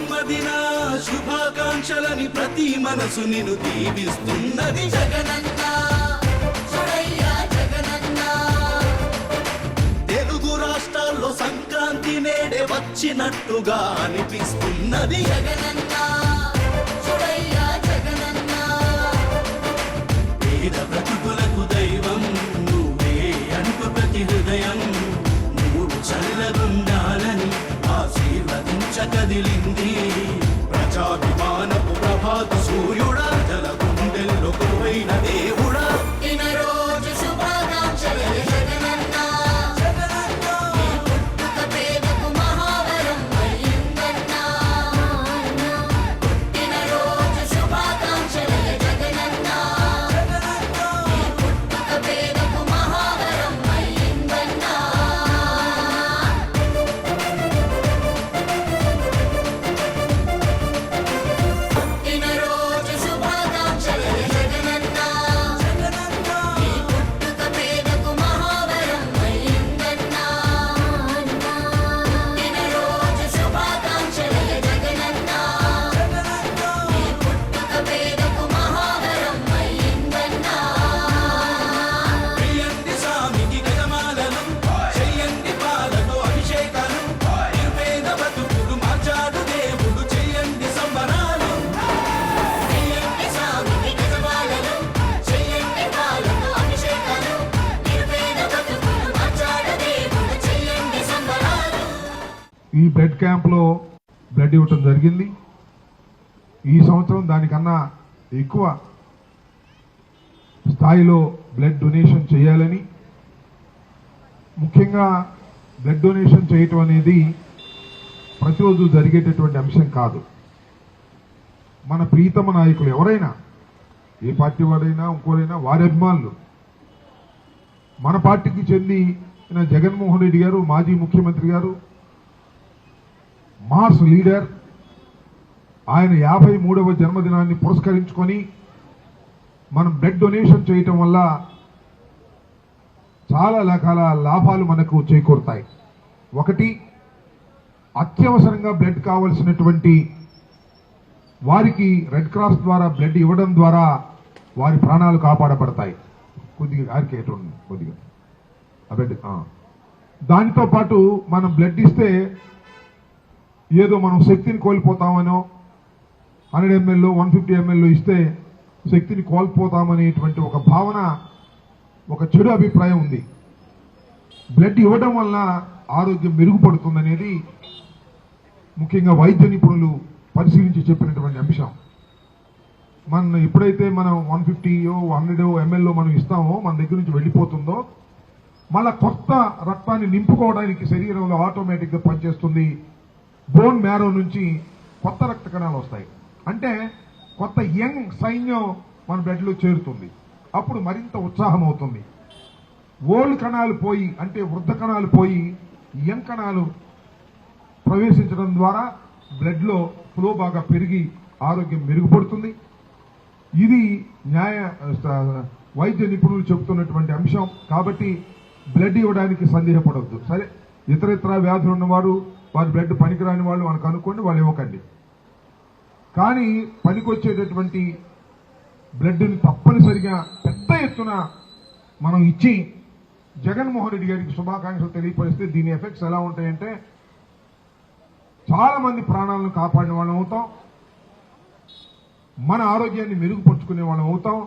జన్మదిన శుభాకాంక్షలని ప్రతి మనసు నిన్ను దీవిస్తున్నది జగనన్న జగనన్న. తెలుగు రాష్ట్రాల్లో సంక్రాంతి నేడే వచ్చినట్టుగా అనిపిస్తున్నది జగనన్న జగనన్న. పేద బ్రతుకులకు దైవం నువ్వే అంటూ ప్రతి హృదయం నువ్వు చల్లగుండాలని ఆశీర్వదించ కదిలింది ప్రజాభిమానపు ప్రభాత సూర్యుడా జల గుండెల్లో కొలువైన దేవుడా. రోజు శుభాకాంక్షలు జగనన్న పుట్టుక పేదకు మహావరం అయ్యిందన్న. పుట్టినరోజు శుభాకాంక్షలు జగనన్న పుట్టుక పేదకు మహావరం అయ్యిందన్న. పుట్టినరోజు శుభాకాంక్షలు జగనన్న పుట్టుక పేదకు మహావరం అయ్యిందన్న. పుట్టినరోజు శుభాకాంక్షలు జగనన్న పుట్టుక పేదకు మహావరం అయ్యిందన్న. చెయ్యండి స్వామికి గజమాలలు చెయ్యండి పాలతో అభిషేకాలు నిరుపేద బతుకులు మార్చాడు దేవుడు చెయ్యండి సంబరాలు. చెయ్యండి స్వామికి గజమాలలు చెయ్యండి పాలతో అభిషేకాలు నిరుపేద బతుకులు మార్చాడు దేవుడు చెయ్యండి సంబరాలు. ఈ బ్లడ్ క్యాంప్లో బ్లడ్ ఇవ్వటం జరిగింది. ఈ సంవత్సరం దానికన్నా ఎక్కువ స్థాయిలో బ్లడ్ డొనేషన్ చేయాలని, ముఖ్యంగా బ్లడ్ డొనేషన్ చేయటం అనేది ప్రతిరోజు జరిగేటటువంటి అంశం కాదు. మన ప్రీతమ నాయకులు ఎవరైనా, ఏ పార్టీ వారైనా ఇంకోరైనా, వారి అభిమానులు మన పార్టీకి చెందిన జగన్మోహన్ రెడ్డి గారు, మాజీ ముఖ్యమంత్రి గారు, మార్స్ లీడర్, ఆయన 53వ జన్మదినాన్ని పురస్కరించుకొని మనం బ్లడ్ డొనేషన్ చేయటం వల్ల చాలా రకాల లాభాలు మనకు చేకూరుతాయి. ఒకటి, అత్యవసరంగా బ్లడ్ కావలసినటువంటి వారికి రెడ్ క్రాస్ ద్వారా బ్లడ్ ఇవ్వడం ద్వారా వారి ప్రాణాలు కాపాడబడతాయి. కొద్దిగా దానితో పాటు మనం బ్లడ్ ఇస్తే ఏదో మనం శక్తిని కోల్పోతామనో, 100 ml 150 ml ఇస్తే శక్తిని కోల్పోతామనేటువంటి ఒక భావన, ఒక చెడు అభిప్రాయం ఉంది. బ్లడ్ ఇవ్వడం వల్ల ఆరోగ్యం మెరుగుపడుతుందనేది ముఖ్యంగా వైద్య నిపుణులు పరిశీలించి చెప్పినటువంటి అంశం. ఎప్పుడైతే మనం 150 100 ml మనం ఇస్తామో, మన దగ్గర నుంచి వెళ్ళిపోతుందో, మళ్ళా కొత్త రక్తాన్ని నింపుకోవడానికి శరీరంలో ఆటోమేటిక్గా పనిచేస్తుంది. బోన్ మ్యారో నుంచి కొత్త రక్త కణాలు వస్తాయి. అంటే కొత్త యంగ్ సైన్యం మన బ్లడ్లో చేరుతుంది. అప్పుడు మరింత ఉత్సాహం అవుతుంది. ఓల్డ్ కణాలు పోయి, అంటే వృద్ధ కణాలు పోయి యంగ్ కణాలు ప్రవేశించడం ద్వారా బ్లడ్లో ఫ్లో బాగా పెరిగి ఆరోగ్యం మెరుగుపడుతుంది. ఇది వైద్య నిపుణులు చెబుతున్నటువంటి అంశం. కాబట్టి బ్లడ్ ఇవ్వడానికి సందేహపడవద్దు. సరే, ఇతర వ్యాధులు ఉన్నవారు, వారి బ్లడ్ పనికిరాని వాళ్ళు మనకు అనుకోండి, వాళ్ళు ఇవ్వకండి. కానీ పనికొచ్చేటటువంటి బ్లడ్ని తప్పనిసరిగా పెద్ద ఎత్తున మనం ఇచ్చి జగన్మోహన్ రెడ్డి గారికి శుభాకాంక్షలు తెలియపరిస్తే దీని ఎఫెక్ట్స్ ఎలా ఉంటాయంటే, చాలా మంది ప్రాణాలను కాపాడిన వాళ్ళం అవుతాం, మన ఆరోగ్యాన్ని మెరుగుపరుచుకునే వాళ్ళం అవుతాం.